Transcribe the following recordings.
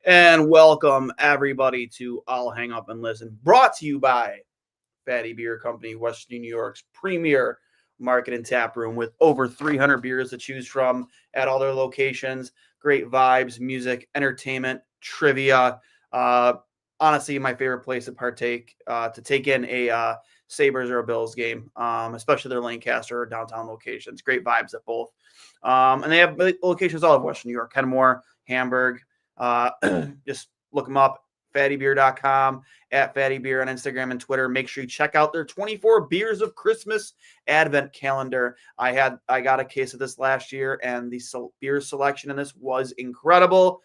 And welcome everybody to I'll Hang Up and Listen, brought to you by Fatty Beer Company, Western New York's premier market and tap room with over 300 beers to choose from at all their locations. Great vibes, music, entertainment, trivia. Honestly, my favorite place to partake, to take in a Sabres or a Bills game, especially their Lancaster or downtown locations. Great vibes at both. And they have locations all over Western New York, Kenmore, Hamburg. Just look them up, fattybeer.com, at fattybeer on Instagram and Twitter. Make sure you check out their 24 Beers of Christmas Advent calendar. I got a case of this last year, and the beer selection in this was incredible.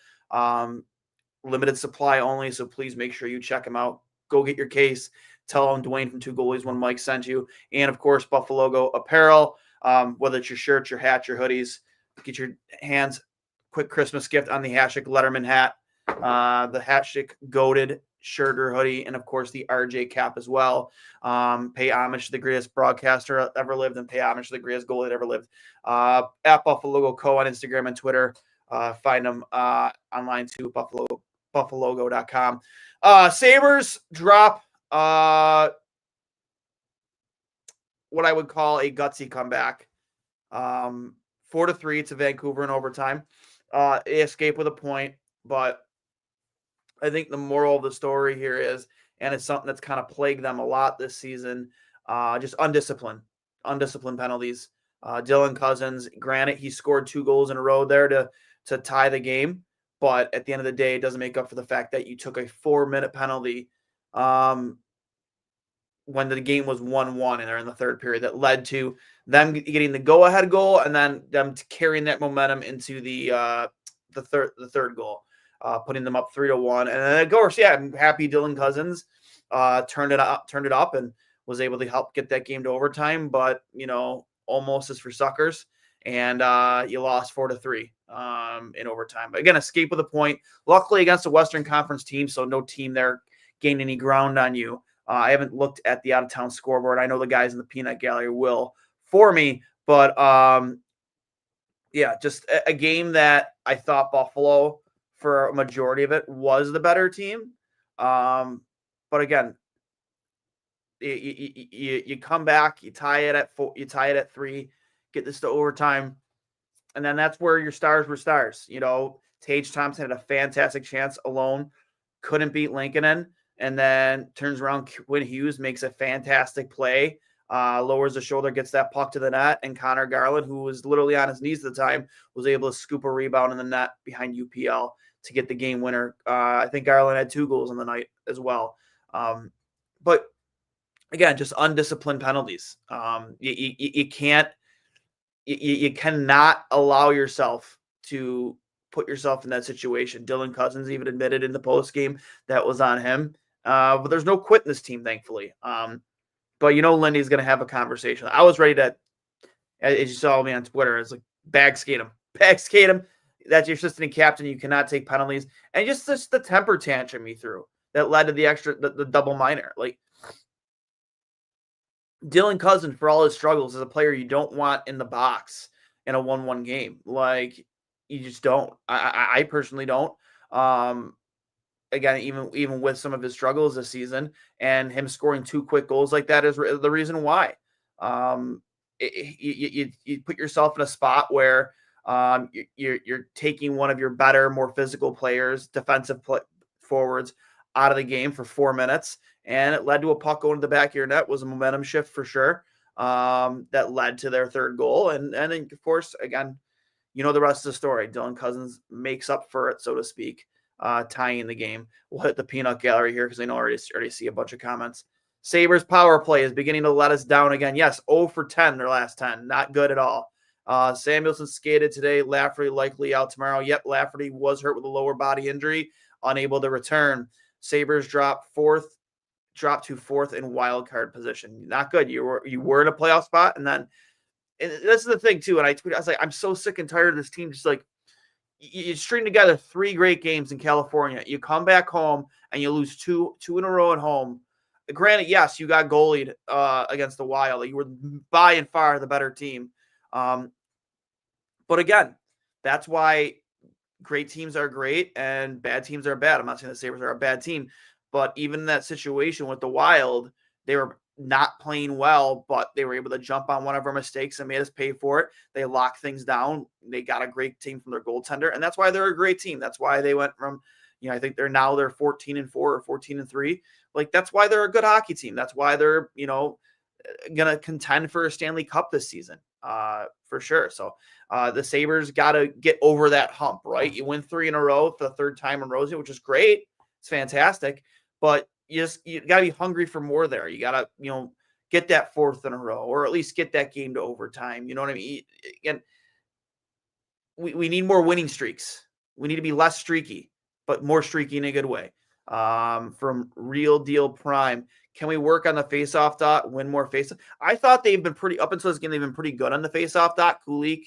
Limited supply only, so please make sure you check them out. Go get your case. Tell them Duane from Two Goalies One Mike sent you. And, of course, Buffalo Go apparel, whether it's your shirts, your hats, your hoodies. Get your hands quick Christmas gift on the Hashtag Letterman hat, the Hashtag Goated shirt or hoodie, and, of course, the RJ cap as well. Pay homage to the greatest broadcaster ever lived and pay homage to the greatest goalie that ever lived. At Buffalo Go Co. on Instagram and Twitter. Find them online too, buffalogo.com. Sabres drop what I would call a gutsy comeback. 4-3 to Vancouver in overtime. They escape with a point, but I think the moral of the story here is, and it's something that's kind of plagued them a lot this season, just undisciplined penalties. Dylan Cousins, granted, he scored 2 goals in a row there to tie the game, but at the end of the day, it doesn't make up for the fact that you took a 4-minute penalty when the game was 1-1 and they're in the third period that led to them getting the go-ahead goal and then them carrying that momentum into the third goal, putting them up 3-1. And then, of course, I'm happy Dylan Cousins turned it up and was able to help get that game to overtime, but almost is for suckers. And you lost 4-3 in overtime. But again, escape with a point. Luckily against a Western Conference team, so no team there gained any ground on you. I haven't looked at the out-of-town scoreboard. I know the guys in the peanut gallery will for me. But, just a game that I thought Buffalo, for a majority of it, was the better team. But again, you come back, you tie it at 4, you tie it at 3, get this to overtime, and then that's where your stars were stars. Tage Thompson had a fantastic chance alone, couldn't beat Lincoln, and then turns around. Quinn Hughes makes a fantastic play, lowers the shoulder, gets that puck to the net, and Connor Garland, who was literally on his knees at the time, was able to scoop a rebound in the net behind UPL to get the game winner. I think Garland had 2 goals on the night as well. But again, just undisciplined penalties. You can't. You cannot allow yourself to put yourself in that situation. Dylan Cousins even admitted in the post game that was on him. But there's no quit in this team, thankfully. But Lindy's going to have a conversation. I was ready to, as you saw me on Twitter, it's like bag skate him. That's your assistant captain. You cannot take penalties. And just the temper tantrum he threw that led to the double minor. Like, Dylan Cousins, for all his struggles, is a player you don't want in the box in a 1-1 game. Like, you just don't. I personally don't. Again, even with some of his struggles this season, and him scoring 2 quick goals like that is the reason why. You put yourself in a spot where you're taking one of your better, more physical players, defensive forwards, out of the game for 4 minutes, and it led to a puck going to the back of your net. Was a momentum shift for sure that led to their third goal. And then, of course, again, the rest of the story. Dylan Cousins makes up for it, so to speak, tying the game. We'll hit the peanut gallery here because I know I already see a bunch of comments. Sabres power play is beginning to let us down again. Yes, 0 for 10 their last 10. Not good at all. Samuelson skated today. Lafferty likely out tomorrow. Yep, Lafferty was hurt with a lower body injury, unable to return. Sabres dropped to 4th in wild card position. Not good. You were in a playoff spot, and this is the thing too. And I was like, I'm so sick and tired of this team. Just like, you string together 3 great games in California. You come back home and you lose two in a row at home. Granted, yes, you got goalied against the Wild. You were by and far the better team. But again, that's why great teams are great and bad teams are bad. I'm not saying the Sabres are a bad team, but even in that situation with the Wild, they were not playing well, but they were able to jump on one of our mistakes and made us pay for it. They locked things down. They got a great team from their goaltender, and that's why they're a great team. That's why they went from, I think they're 14-4 or 14-3. Like, that's why they're a good hockey team. That's why they're, going to contend for a Stanley Cup this season, for sure. So the Sabres got to get over that hump, right? You win 3 in a row for the third time in Rosie, which is great. It's fantastic. But you got to be hungry for more there. You got to, get that 4th in a row, or at least get that game to overtime. You know what I mean? Again, we need more winning streaks. We need to be less streaky, but more streaky in a good way. From Real Deal Prime, can we work on the faceoff dot, win more faceoff? I thought they've been pretty, up until this game, they've been pretty good on the faceoff dot. Kulik,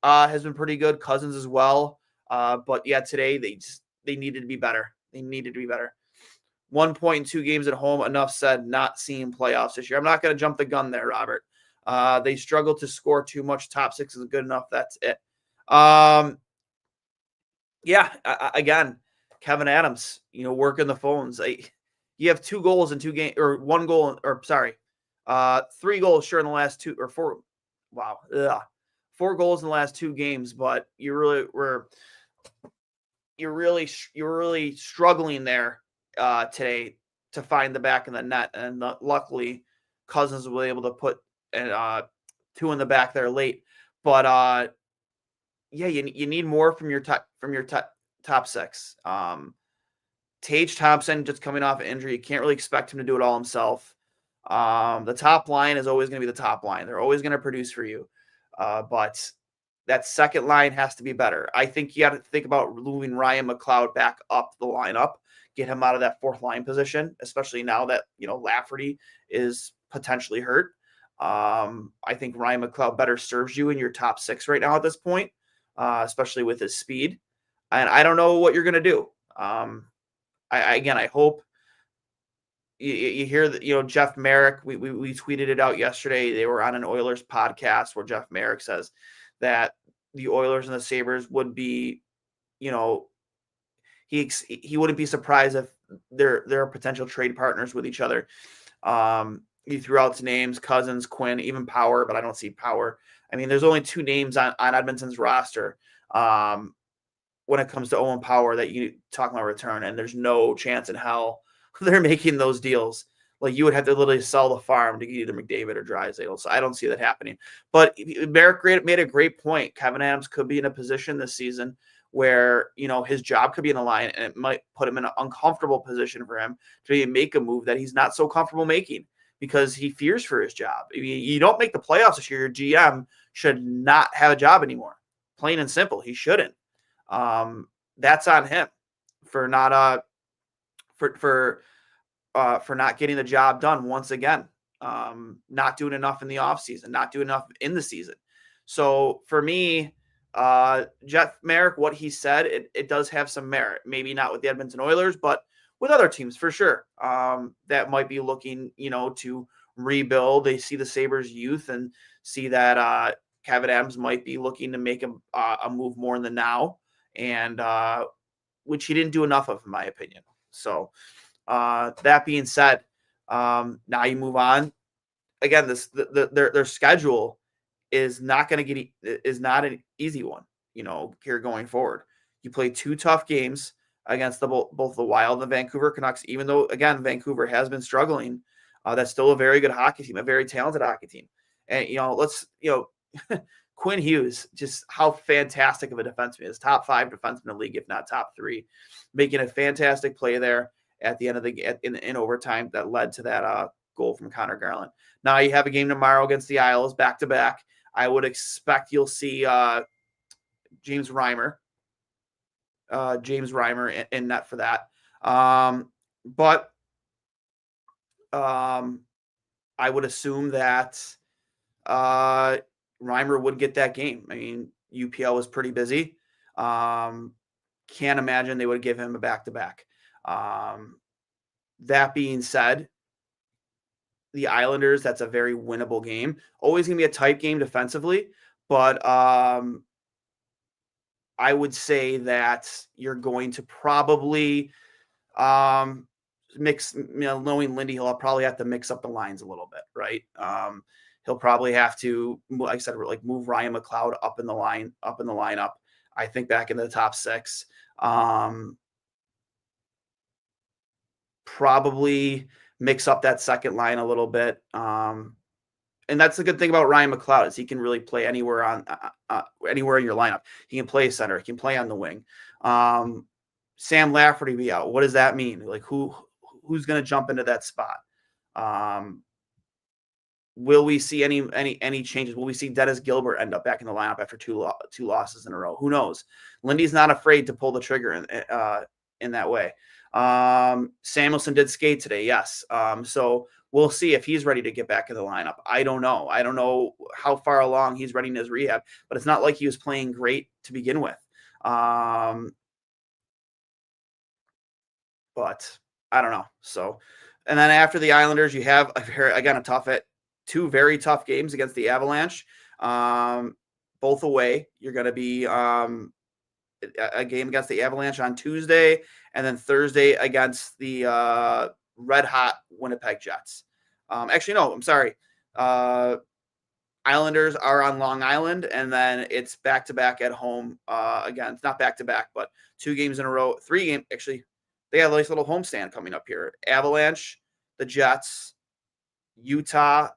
has been pretty good. Cousins as well. But yeah, today they needed to be better. They needed to be better. 1 point in 2 games at home. Enough said. Not seeing playoffs this year. I'm not going to jump the gun there, Robert. They struggle to score too much. Top 6 is good enough. That's it. Yeah, again, Kevin Adams, working the phones. You have 2 goals in 2 games, or 1 goal, or sorry, 3 goals sure in the last 2 or 4. Wow, 4 goals in the last 2 games, but you're really struggling there today to find the back of the net, and luckily Cousins was able to put 2 in the back there late, but yeah, you need more from your top 6. Tage Thompson just coming off an injury. You can't really expect him to do it all himself. The top line is always going to be the top line. They're always going to produce for you. But that second line has to be better. I think you got to think about moving Ryan McLeod back up the lineup, get him out of that 4th line position, especially now that, Lafferty is potentially hurt. I think Ryan McLeod better serves you in your top 6 right now at this point, especially with his speed. And I don't know what you're going to do. I hope you hear that, Jeff Merrick, we tweeted it out yesterday. They were on an Oilers podcast where Jeff Merrick says that the Oilers and the Sabres would be, he wouldn't be surprised if they're potential trade partners with each other. He threw out names, Cousins, Quinn, even Power, but I don't see Power. I mean, there's only 2 names on Edmonton's roster when it comes to Owen Power that you talk about return, and there's no chance in hell they're making those deals. Like, you would have to literally sell the farm to get either McDavid or Draisaitl. So I don't see that happening. But Merrick made a great point. Kevin Adams could be in a position this season where, his job could be in the line, and it might put him in an uncomfortable position for him to make a move that he's not so comfortable making because he fears for his job. I mean, you don't make the playoffs this year, your GM should not have a job anymore. Plain and simple. He shouldn't. That's on him for not for not getting the job done once again. Not doing enough in the offseason, not doing enough in the season. So for me, Jeff Merrick, what he said, it does have some merit. Maybe not with the Edmonton Oilers, but with other teams for sure. That might be looking, to rebuild. They see the Sabres youth and see that Kevin Adams might be looking to make a move more in the now, and which he didn't do enough of, in my opinion. So that being said, now you move on. Again, their schedule is not going to is not an easy one. Here going forward, you play 2 tough games against both the Wild and the Vancouver Canucks. Even though, again, Vancouver has been struggling, that's still a very good hockey team, a very talented hockey team. And Quinn Hughes, just how fantastic of a defenseman is. Top 5 defenseman in the league, if not top 3, making a fantastic play there at the end of in overtime that led to that goal from Connor Garland. Now you have a game tomorrow against the Isles, back to back. I would expect you'll see James Reimer in net for that. But I would assume that Reimer would get that game. I mean, UPL was pretty busy. Can't imagine they would give him a back-to-back. That being said, the Islanders, that's a very winnable game. Always going to be a tight game defensively, but I would say that you're going to probably um, mix, knowing Lindy, he'll probably have to mix up the lines a little bit, right? He'll probably have to, like I said, like move Ryan McLeod up in the lineup. I think back into the top six. Um, Probably mix up that second line a little bit. And that's the good thing about Ryan McLeod is he can really play anywhere in your lineup. He can play center. He can play on the wing. Sam Lafferty be out. What does that mean? Like who's going to jump into that spot? Um, will we see any changes? Will we see Dennis Gilbert end up back in the lineup after two losses in a row? Who knows? Lindy's not afraid to pull the trigger in that way. Samuelson did skate today, yes. So we'll see if he's ready to get back in the lineup. I don't know. I don't know how far along he's ready in his rehab, but it's not like he was playing great to begin with. But I don't know. So, and then after the Islanders, you have again two very tough games against the Avalanche, both away. You're going to be a game against the Avalanche on Tuesday, and then Thursday against the red hot Winnipeg Jets. Actually, no, I'm sorry. Islanders are on Long Island, and then it's back to back at home. Again, it's not back to back, but 2 games in a row, 3 games. Actually, they have a nice little homestand coming up here. Avalanche, the Jets, Utah,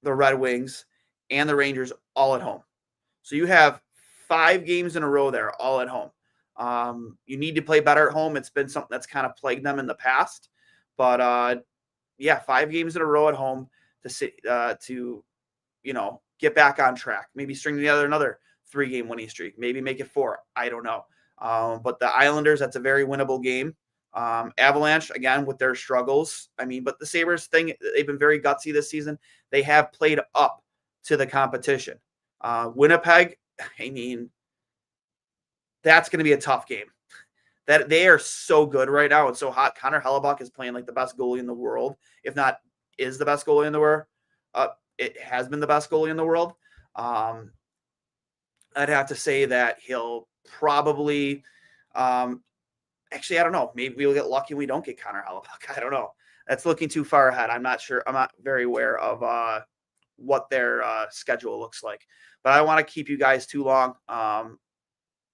the Red Wings, and the Rangers all at home. So you have 5 games in a row there, all at home. You need to play better at home. It's been something that's kind of plagued them in the past. But, 5 games in a row at home to get back on track. Maybe string together another 3-game winning streak. Maybe make it 4. I don't know. But the Islanders, that's a very winnable game. Avalanche, again, with their struggles. But the Sabres thing, they've been very gutsy this season. They have played up to the competition. Winnipeg, that's going to be a tough game. That they are so good right now. It's so hot. Connor Hellebuck is playing like the best goalie in the world, if not is the best goalie in the world. It has been the best goalie in the world. I'd have to say that he'll probably, actually, I don't know. Maybe we'll get lucky and we don't get Connor Hellebuck. I don't know. That's looking too far ahead. I'm not sure. I'm not very aware of what their schedule looks like. But I don't want to keep you guys too long.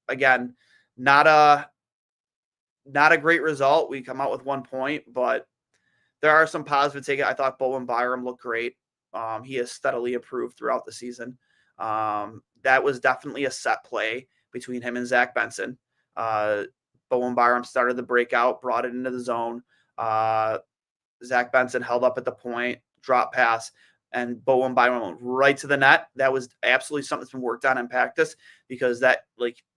Again, not a great result. We come out with 1 point, but there are some positive take. I thought Bowen Byram looked great. He has steadily improved throughout the season. That was definitely a set play between him and Zach Benson. Bowen Byram started the breakout, brought it into the zone. Zach Benson held up at the point, drop pass, and Bowen Byram went right to the net. That was absolutely something that's been worked on in practice because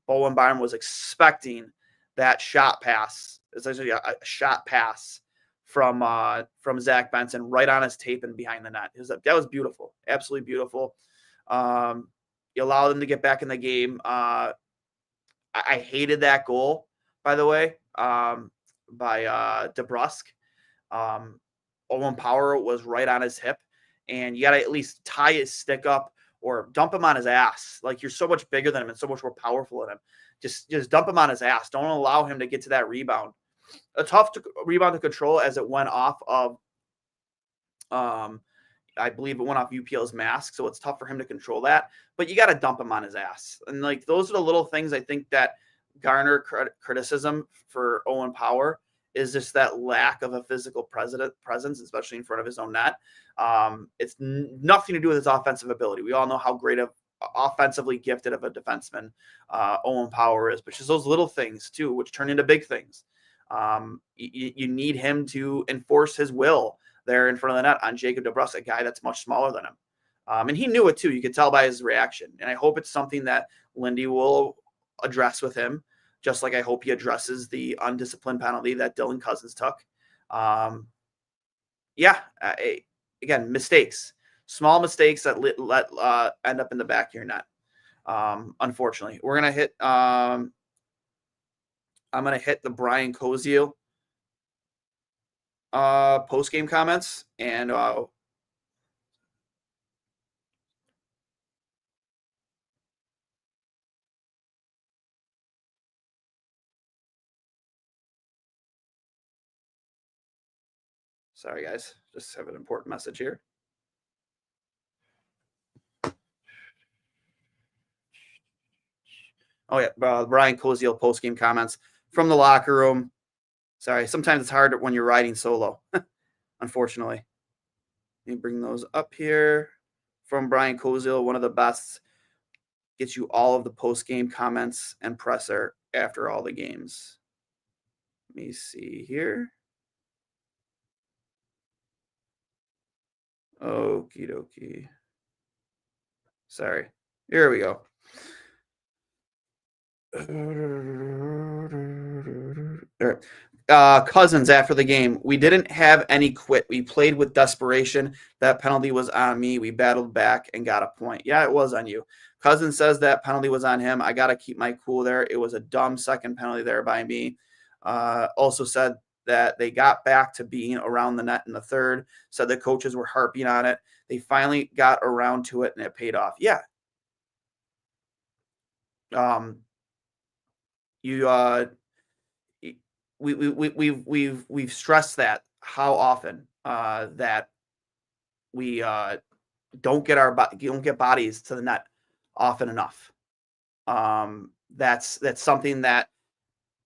Bowen Byram was expecting that shot pass, essentially a shot pass from Zach Benson right on his tape and behind the net. That was beautiful, absolutely beautiful. You allowed them to get back in the game. I hated that goal, by the way, by DeBrusk. Owen Power was right on his hip, and you got to at least tie his stick up or dump him on his ass. Like, you're so much bigger than him and so much more powerful than him. Just dump him on his ass. Don't allow him to get to that rebound. A tough rebound to control as it went off of, I believe it went off UPL's mask, so it's tough for him to control that. But you got to dump him on his ass. And those are the little things I think that garner criticism for Owen Power is just that lack of a physical presence, especially in front of his own net. It's nothing to do with his offensive ability. We all know how great of offensively gifted of a defenseman Owen Power is, but just those little things too, which turn into big things. You need him to enforce his will there in front of the net on Jacob DeBrusk, a guy that's much smaller than him. And he knew it too. You could tell by his reaction. And I hope it's something that Lindy will address with him, just like I hope he addresses the undisciplined penalty that Dylan Cousins took. Again, mistakes, small mistakes that let end up in the back of your net. Unfortunately, we're going to hit, I'm going to hit the Brian Koziel post-game comments, and Sorry, guys. Just have an important message here. Oh, yeah. Brian Koziel post-game comments from the locker room. Sorry. Sometimes it's hard when you're riding solo, unfortunately. Let me bring those up here. From Brian Koziel, one of the best. Gets you all of the post-game comments and presser after all the games. Let me see here. Okie dokie. Sorry. Here we go. Cousins after the game. We didn't have any quit. We played with desperation. That penalty was on me. We battled back and got a point. Yeah, it was on you. Cousins says that penalty was on him. I got to keep my cool there. It was a dumb second penalty there by me. Also said that they got back to being around the net in the third. Said the coaches were harping on it. They finally got around to it and it paid off. Yeah. We've stressed that how often that we don't get bodies to the net often enough. That's something that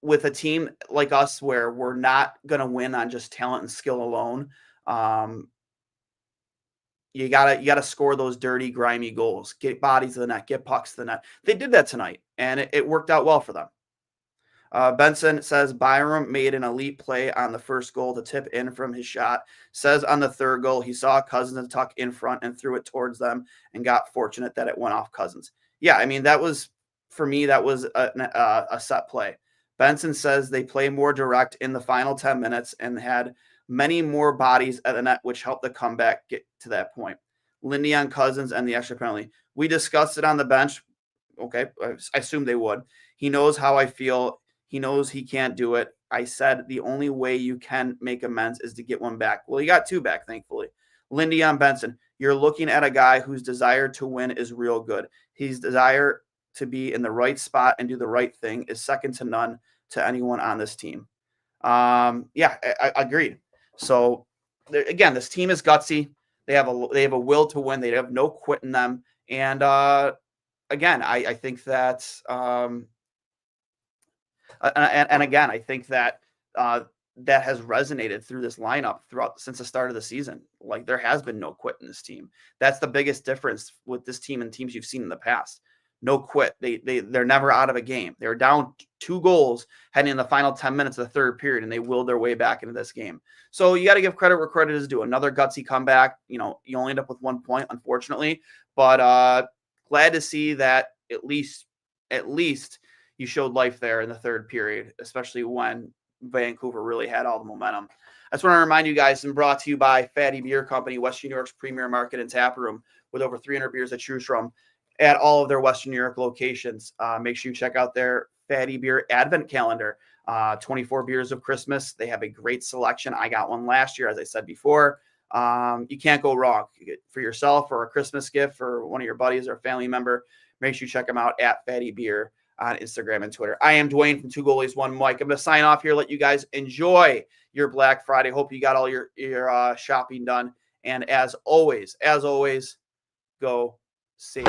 with a team like us where we're not going to win on just talent and skill alone. You gotta score those dirty, grimy goals. Get bodies to the net. Get pucks to the net. They did that tonight, and it worked out well for them. Benson says Byram made an elite play on the first goal to tip in from his shot. Says on the third goal, he saw Cousins tuck in front and threw it towards them and got fortunate that it went off Cousins. Yeah, I mean, that was, for me, that was a set play. Benson says they play more direct in the final 10 minutes and had many more bodies at the net, which helped the comeback get to that point. Lindy on Cousins and the extra penalty. We discussed it on the bench. Okay, I assume they would. He knows how I feel. He knows he can't do it. I said the only way you can make amends is to get one back. Well, he got two back, thankfully. Lindy on Benson. You're looking at a guy whose desire to win is real good. His desire to be in the right spot and do the right thing is second to none to anyone on this team. Yeah, I agreed. So again, this team is gutsy. They have a will to win. They have no quit in them. And again, I think that and again, I think that that has resonated through this lineup since the start of the season. Like, there has been no quit in this team. That's the biggest difference with this team and teams you've seen in the past. No quit. They're never out of a game. They were down 2 goals heading in the final 10 minutes of the third period, and they willed their way back into this game. So you got to give credit where credit is due. Another gutsy comeback. You know, you only end up with 1 point, unfortunately, but glad to see that at least you showed life there in the third period, especially when Vancouver really had all the momentum. I just want to remind you guys, and brought to you by Fatty Beer Company, Western New York's premier market and tap room, with over 300 beers to choose from at all of their Western New York locations. Make sure you check out their Fatty Beer Advent Calendar, 24 beers of Christmas. They have a great selection. I got one last year, as I said before. You can't go wrong. For yourself or a Christmas gift for one of your buddies or a family member, make sure you check them out at Fatty Beer on Instagram and Twitter. I am Duane from Two Goalies, One Mike. I'm going to sign off here, let you guys enjoy your Black Friday. Hope you got all your shopping done. And as always, go save.